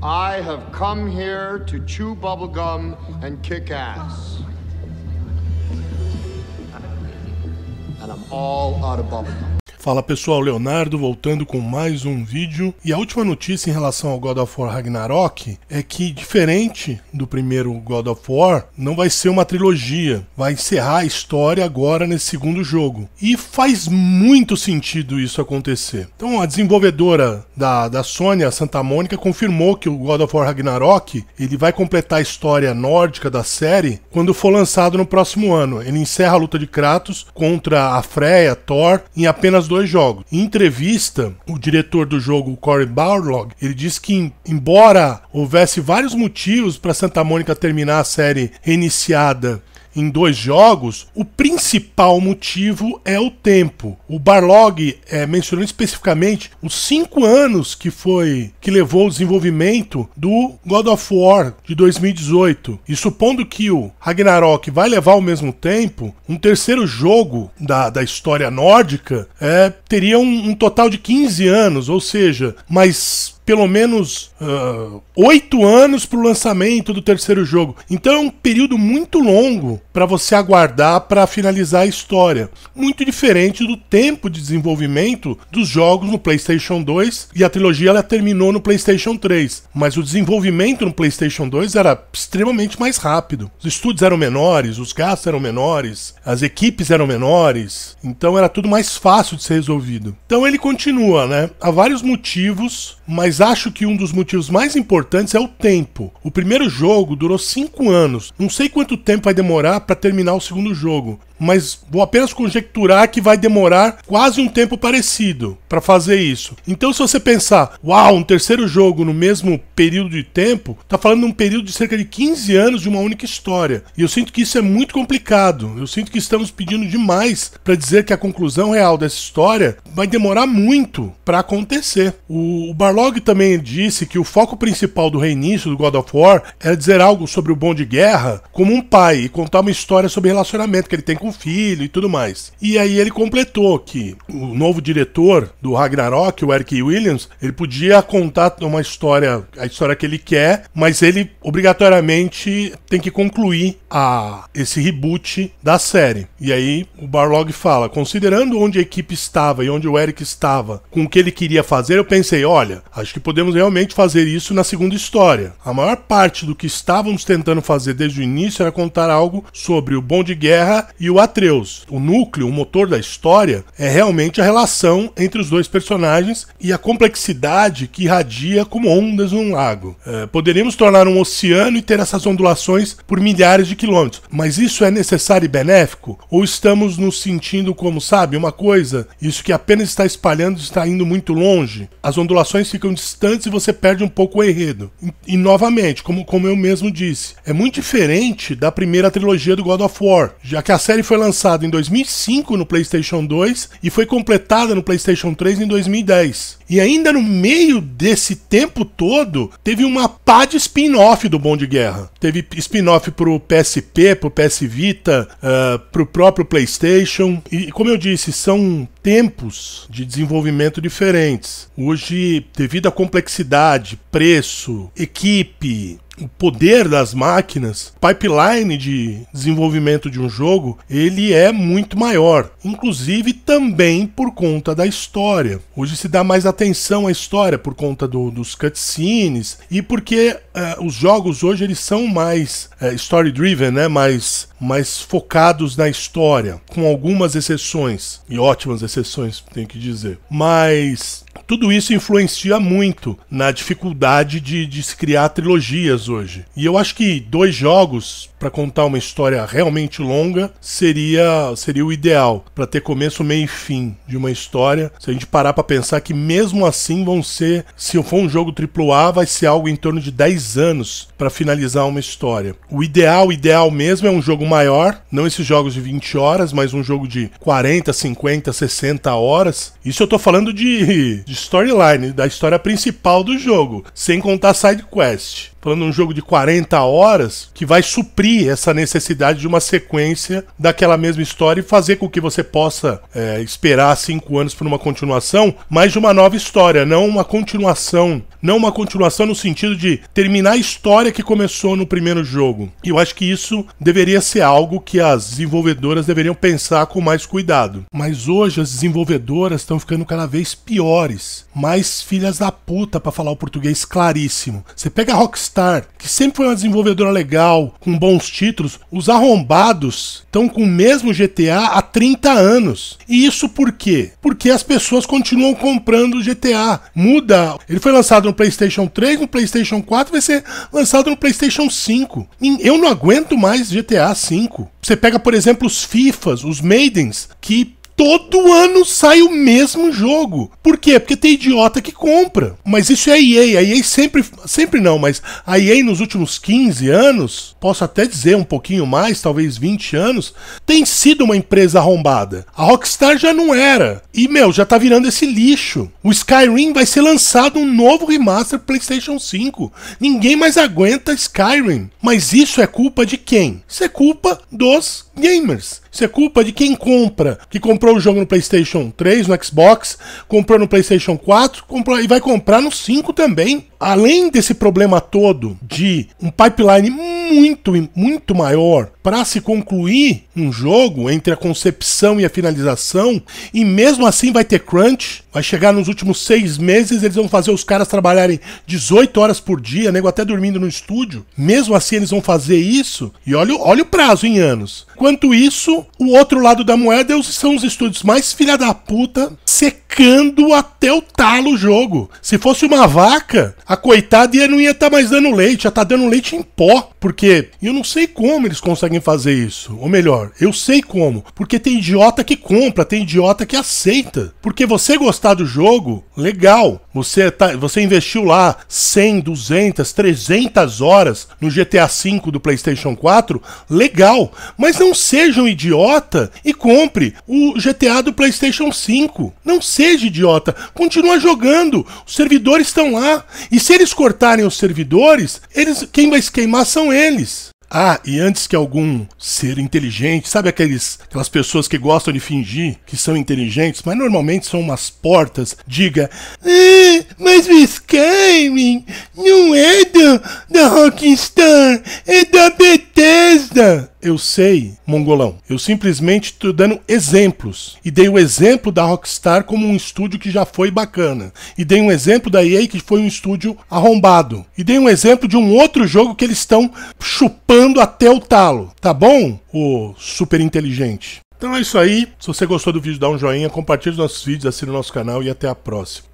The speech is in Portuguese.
I have come here to chew bubblegum and kick ass. And I'm all out of bubblegum. Fala pessoal, Leonardo voltando com mais um vídeo. E a última notícia em relação ao God of War Ragnarok é que, diferente do primeiro God of War, não vai ser uma trilogia. Vai encerrar a história agora nesse segundo jogo. E faz muito sentido isso acontecer. Então a desenvolvedora da Sony, a Santa Mônica, confirmou que o God of War Ragnarok ele vai completar a história nórdica da série quando for lançado no próximo ano. Ele encerra a luta de Kratos contra a Freya, Thor, em apenas 2 jogos. Em entrevista, o diretor do jogo, Cory Barlog, ele disse que, embora houvesse vários motivos para Santa Mônica terminar a série reiniciada em 2 jogos, o principal motivo é o tempo. O Barlog mencionou especificamente os 5 anos que levou o desenvolvimento do God of War de 2018. E supondo que o Ragnarok vai levar o mesmo tempo, um terceiro jogo da história nórdica teria um total de 15 anos, ou seja, mais pelo menos 8 anos para o lançamento do terceiro jogo. Então é um período muito longo para você aguardar para finalizar a história. Muito diferente do tempo de desenvolvimento dos jogos no PlayStation 2, e a trilogia ela terminou no PlayStation 3. Mas o desenvolvimento no PlayStation 2 era extremamente mais rápido. Os estúdios eram menores, os gastos eram menores, as equipes eram menores, então era tudo mais fácil de ser resolvido. Então ele continua, né? Há vários motivos, mas acho que um dos motivos mais importantes é o tempo. O primeiro jogo durou 5 anos. Não sei quanto tempo vai demorar para terminar o segundo jogo, mas vou apenas conjecturar que vai demorar quase um tempo parecido para fazer isso. Então, se você pensar, uau, um terceiro jogo no mesmo período de tempo, tá falando de um período de cerca de 15 anos de uma única história. E eu sinto que isso é muito complicado. Eu sinto que estamos pedindo demais para dizer que a conclusão real dessa história vai demorar muito para acontecer. O Barlog também disse que o foco principal do reinício do God of War era dizer algo sobre o Bom de Guerra como um pai e contar uma história sobre o relacionamento que ele tem com o filho e tudo mais. E aí ele completou que o novo diretor do Ragnarok, o Eric Williams, ele podia contar uma história, a história que ele quer, mas ele obrigatoriamente tem que concluir esse reboot da série. E aí o Barlog fala, considerando onde a equipe estava e onde o Eric estava, com o que ele queria fazer, eu pensei, olha, acho que podemos realmente fazer isso na segunda história. A maior parte do que estávamos tentando fazer desde o início era contar algo sobre o Bom de Guerra e o Atreus. O núcleo, o motor da história é realmente a relação entre os dois personagens e a complexidade que irradia como ondas num lago. Poderíamos tornar um oceano e ter essas ondulações por milhares de quilômetros, mas isso é necessário e benéfico? Ou estamos nos sentindo como, sabe, uma coisa, isso que apenas está espalhando está indo muito longe? As ondulações ficam distantes e você perde um pouco o enredo. E novamente, como eu mesmo disse, é muito diferente da primeira trilogia do God of War, já que a série foi lançada em 2005 no PlayStation 2 e foi completada no PlayStation 3 em 2010. E ainda no meio desse tempo todo, teve uma pá de spin-off do Bom de Guerra. Teve spin-off pro PSP, pro PS Vita, pro próprio PlayStation. E como eu disse, são tempos de desenvolvimento diferentes. Hoje, devido à complexidade, preço, equipe, o poder das máquinas, pipeline de desenvolvimento de um jogo, ele é muito maior, inclusive também por conta da história. Hoje se dá mais atenção à história por conta dos cutscenes e porque os jogos hoje eles são mais story-driven, né? mais focados na história, com algumas exceções, e ótimas exceções, tenho que dizer. Mas tudo isso influencia muito na dificuldade de se criar trilogias hoje. E eu acho que 2 jogos para contar uma história realmente longa seria o ideal, para ter começo, meio e fim de uma história. Se a gente parar para pensar que mesmo assim vão ser, se for um jogo AAA, vai ser algo em torno de 10 anos para finalizar uma história. O ideal mesmo é um jogo maior, não esses jogos de 20 horas, mas um jogo de 40, 50, 60 horas. Isso eu tô falando de storyline, da história principal do jogo, sem contar side quest. falando de um jogo de 40 horas que vai suprir essa necessidade de uma sequência daquela mesma história e fazer com que você possa esperar 5 anos por uma continuação, mas de uma nova história, não uma continuação no sentido de terminar a história que começou no primeiro jogo. E eu acho que isso deveria ser algo que as desenvolvedoras deveriam pensar com mais cuidado. Mas hoje as desenvolvedoras estão ficando cada vez piores, mais filhas da puta, pra falar o português claríssimo. Você pega a Rockstar, que sempre foi uma desenvolvedora legal, com bons títulos, os arrombados estão com o mesmo GTA há 30 anos. E isso por quê? Porque as pessoas continuam comprando o GTA. Muda. Ele foi lançado no PlayStation 3, no PlayStation 4, vai ser lançado no PlayStation 5. Eu não aguento mais GTA 5. Você pega, por exemplo, os FIFAs, os Maidens, que todo ano sai o mesmo jogo. Por quê? Porque tem idiota que compra. Mas isso é a EA. A EA sempre não, mas a EA nos últimos 15 anos, posso até dizer um pouquinho mais, talvez 20 anos, tem sido uma empresa arrombada. A Rockstar já não era. E, já tá virando esse lixo. O Skyrim vai ser lançado um novo remaster PlayStation 5. Ninguém mais aguenta Skyrim. Mas isso é culpa de quem? Isso é culpa dos gamers. Isso é culpa de quem compra, que comprou o jogo no PlayStation 3, no Xbox, comprou no PlayStation 4, comprou e vai comprar no 5 também. Além desse problema todo de um pipeline muito maior para se concluir um jogo entre a concepção e a finalização, e mesmo assim vai ter crunch, vai chegar nos últimos 6 meses, eles vão fazer os caras trabalharem 18 horas por dia, nego até dormindo no estúdio. Mesmo assim eles vão fazer isso, e olha o prazo em anos. Enquanto isso, o outro lado da moeda são os estúdios mais filha da puta, secando até o talo o jogo. Se fosse uma vaca, a coitada não ia estar mais dando leite, já tá dando leite em pó. Porque eu não sei como eles conseguem fazer isso. Ou melhor, eu sei como. Porque tem idiota que compra, tem idiota que aceita. Porque você gostar do jogo, legal. Você investiu lá 100, 200, 300 horas no GTA V do PlayStation 4, legal. Mas não seja um idiota e compre o GTA do PlayStation 5. Não seja idiota. Continua jogando. Os servidores estão lá. E se eles cortarem os servidores, quem vai se queimar são eles. Ah, e antes que algum ser inteligente, sabe aquelas pessoas que gostam de fingir que são inteligentes, mas normalmente são umas portas, diga: mas o Skyrim não é da Rockstar, é da Bethesda. Eu sei, mongolão, eu simplesmente estou dando exemplos. E dei o exemplo da Rockstar como um estúdio que já foi bacana. E dei um exemplo da EA que foi um estúdio arrombado. E dei um exemplo de um outro jogo que eles estão chupando até o talo. Tá bom, ô super inteligente? Então é isso aí. Se você gostou do vídeo, dá um joinha, compartilhe os nossos vídeos, assine o nosso canal e até a próxima.